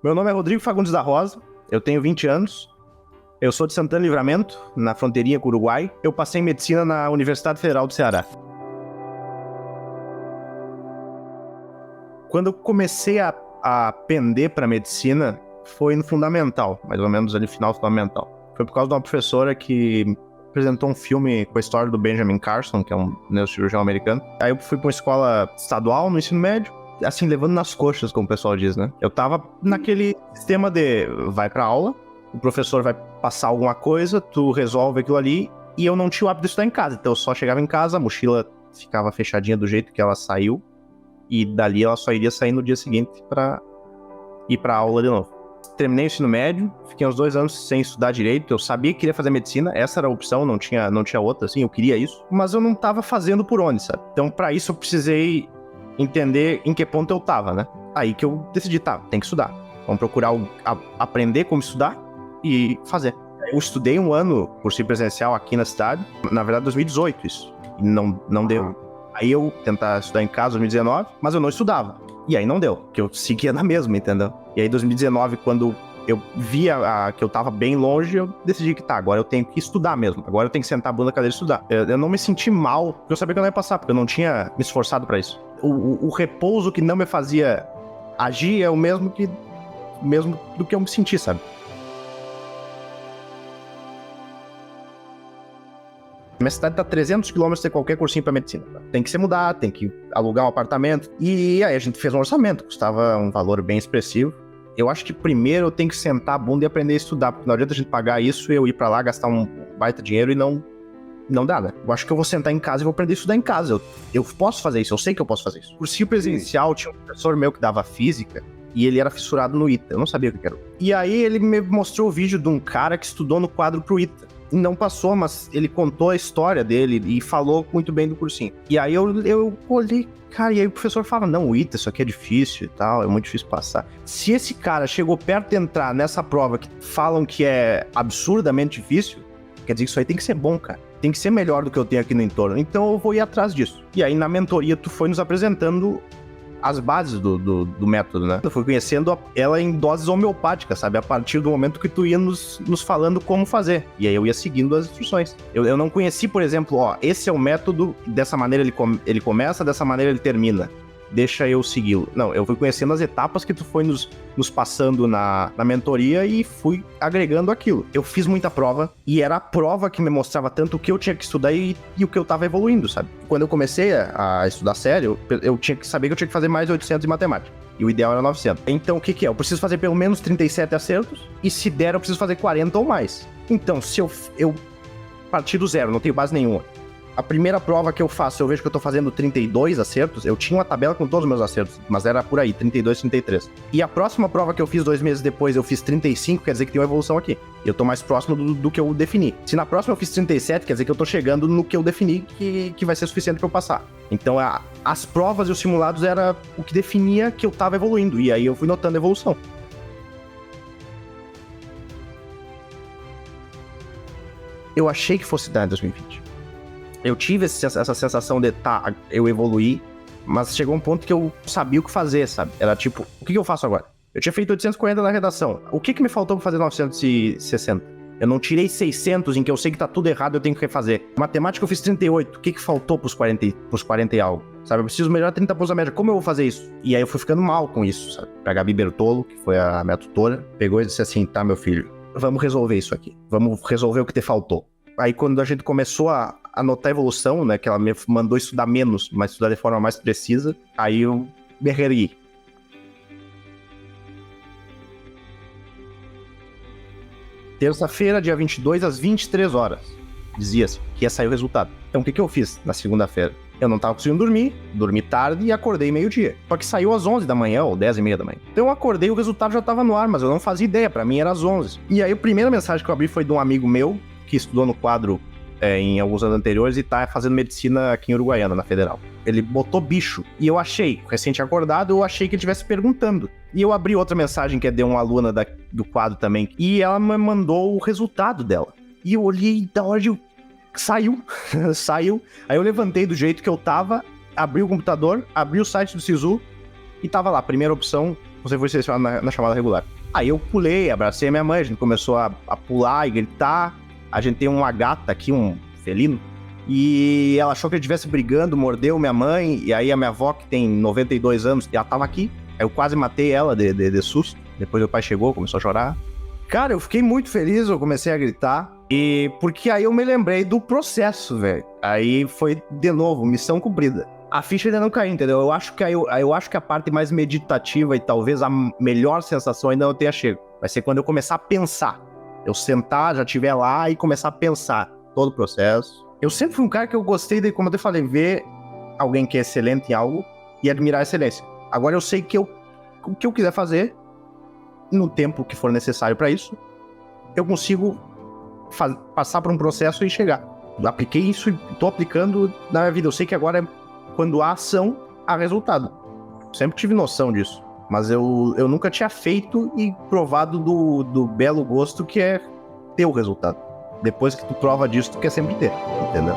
Meu nome é Rodrigo Fagundes da Rosa, eu tenho 20 anos, eu sou de Santana Livramento, na fronteirinha com o Uruguai. Eu passei em medicina na Universidade Federal do Ceará. Quando eu comecei a pender para medicina, foi no fundamental, mais ou menos ali no final do fundamental. Foi por causa de uma professora que apresentou um filme com a história do Benjamin Carson, que é um neurocirurgião americano. Aí eu fui para uma escola estadual no ensino médio, assim, levando nas coxas, como o pessoal diz, né? Eu tava naquele sistema de vai pra aula, o professor vai passar alguma coisa, tu resolve aquilo ali, e eu não tinha o hábito de estudar em casa. Então eu só chegava em casa, a mochila ficava fechadinha do jeito que ela saiu, e dali ela só iria sair no dia seguinte pra ir pra aula de novo. Terminei o ensino médio, fiquei uns 2 anos sem estudar direito. Eu sabia que queria fazer medicina, essa era a opção, não tinha outra, assim, eu queria isso, mas eu não tava fazendo por onde, sabe? Então pra isso eu precisei entender em que ponto eu tava, né? Aí que eu decidi, tem que estudar. Vamos procurar aprender como estudar e fazer. Eu estudei 1 ano cursinho presencial aqui na cidade, na verdade 2018 isso, e não deu. Aí eu tentar estudar em casa em 2019, mas eu não estudava. E aí não deu, porque eu seguia na mesma, entendeu? E aí 2019, quando eu via que eu tava bem longe, eu decidi que agora eu tenho que estudar mesmo. Agora eu tenho que sentar a bunda na cadeira e estudar. Eu não me senti mal, porque eu sabia que eu não ia passar, porque eu não tinha me esforçado pra isso. O repouso que não me fazia agir é o mesmo do que eu me senti, sabe? Minha cidade tá 300 km de qualquer cursinho pra medicina. Tem que se mudar, tem que alugar um apartamento. E aí a gente fez um orçamento, custava um valor bem expressivo. Eu acho que primeiro eu tenho que sentar a bunda e aprender a estudar, porque não adianta a gente pagar isso e eu ir pra lá, gastar um baita dinheiro e não dá, né? Eu acho que eu vou sentar em casa e vou aprender a estudar em casa. Eu posso fazer isso, eu sei que eu posso fazer isso. Cursinho presencial, tinha um professor meu que dava física e ele era fissurado no ITA. Eu não sabia o que era. E aí ele me mostrou o vídeo de um cara que estudou no quadro pro ITA. Não passou, mas ele contou a história dele e falou muito bem do cursinho. E aí eu olhei, cara, e aí o professor fala, não, o ITA, isso aqui é difícil e tal, é muito difícil passar. Se esse cara chegou perto de entrar nessa prova que falam que é absurdamente difícil, quer dizer que isso aí tem que ser bom, cara. Tem que ser melhor do que eu tenho aqui no entorno. Então eu vou ir atrás disso. E aí na mentoria tu foi nos apresentando as bases do método, né? Eu fui conhecendo ela em doses homeopáticas, sabe? A partir do momento que tu ia nos falando como fazer. E aí eu ia seguindo as instruções. Eu não conheci, por exemplo, esse é o método, dessa maneira ele começa, dessa maneira ele termina. Deixa eu segui-lo. Não, eu fui conhecendo as etapas que tu foi nos passando na mentoria e fui agregando aquilo. Eu fiz muita prova e era a prova que me mostrava tanto o que eu tinha que estudar e o que eu tava evoluindo, sabe? Quando eu comecei a estudar sério, eu tinha que saber que eu tinha que fazer mais 800 em matemática. E o ideal era 900. Então, o que é? Eu preciso fazer pelo menos 37 acertos e se der, eu preciso fazer 40 ou mais. Então, se eu partir do zero, não tenho base nenhuma, a primeira prova que eu faço, eu vejo que eu tô fazendo 32 acertos. Eu tinha uma tabela com todos os meus acertos, mas era por aí, 32, 33. E a próxima prova que eu fiz 2 meses depois, eu fiz 35, quer dizer que tem uma evolução aqui. Eu tô mais próximo do que eu defini. Se na próxima eu fiz 37, quer dizer que eu tô chegando no que eu defini que vai ser suficiente pra eu passar. Então, as provas e os simulados era o que definia que eu tava evoluindo. E aí eu fui notando a evolução. Eu achei que fosse dar em 2020. Eu tive essa sensação de, eu evoluí, mas chegou um ponto que eu sabia o que fazer, sabe? Era tipo, o que eu faço agora? Eu tinha feito 840 na redação. O que me faltou pra fazer 960? Eu não tirei 600, em que eu sei que tá tudo errado, eu tenho que refazer. Matemática eu fiz 38. O que faltou pros 40 e algo? Sabe? Eu preciso melhorar 30 pontos da média. Como eu vou fazer isso? E aí eu fui ficando mal com isso, sabe? A Gabi Bertolo, que foi a minha tutora, pegou e disse assim, meu filho, vamos resolver isso aqui. Vamos resolver o que te faltou. Aí quando a gente começou a notar a evolução, né, que ela me mandou estudar menos, mas estudar de forma mais precisa, aí eu me erguei. Terça-feira, dia 22, às 23 horas, dizia-se que ia sair o resultado. Então o que eu fiz na segunda-feira? Eu não tava conseguindo dormi tarde e acordei meio-dia. Só que saiu às 11 da manhã, ou 10h30 da manhã. Então eu acordei e o resultado já tava no ar, mas eu não fazia ideia, pra mim era às 11. E aí a primeira mensagem que eu abri foi de um amigo meu, que estudou no quadro em alguns anos anteriores e tá fazendo medicina aqui em Uruguaiana, na Federal. Ele botou bicho, e eu achei, recente acordado, eu achei que ele estivesse perguntando. E eu abri outra mensagem que é de uma aluna do quadro também, e ela me mandou o resultado dela. E eu olhei da hora de... Saiu. Aí eu levantei do jeito que eu tava, abri o computador, abri o site do SISU, e tava lá, primeira opção, você foi selecionado na chamada regular. Aí eu pulei, abracei a minha mãe, a gente começou a pular e gritar. A gente tem uma gata aqui, um felino, e ela achou que ele estivesse brigando, mordeu minha mãe, e aí a minha avó, que tem 92 anos, ela tava aqui. Aí eu quase matei ela de susto. Depois meu pai chegou, começou a chorar. Cara, eu fiquei muito feliz, eu comecei a gritar. E porque aí eu me lembrei do processo, velho. Aí foi, de novo, missão cumprida. A ficha ainda não caiu, entendeu? Eu acho que a parte mais meditativa e talvez a melhor sensação ainda não tenha chego. Vai ser quando eu começar a pensar. Eu sentar, já estiver lá e começar a pensar todo o processo. Eu sempre fui um cara que eu gostei de, como eu te falei, ver alguém que é excelente em algo e admirar a excelência. Agora eu sei que o que eu quiser fazer, no tempo que for necessário para isso, eu consigo passar por um processo e chegar. Eu apliquei isso e tô aplicando na minha vida. Eu sei que agora, quando há ação, há resultado. Sempre tive noção disso. Mas eu nunca tinha feito e provado do belo gosto que é ter o resultado. Depois que tu prova disso, tu quer sempre ter, entendeu?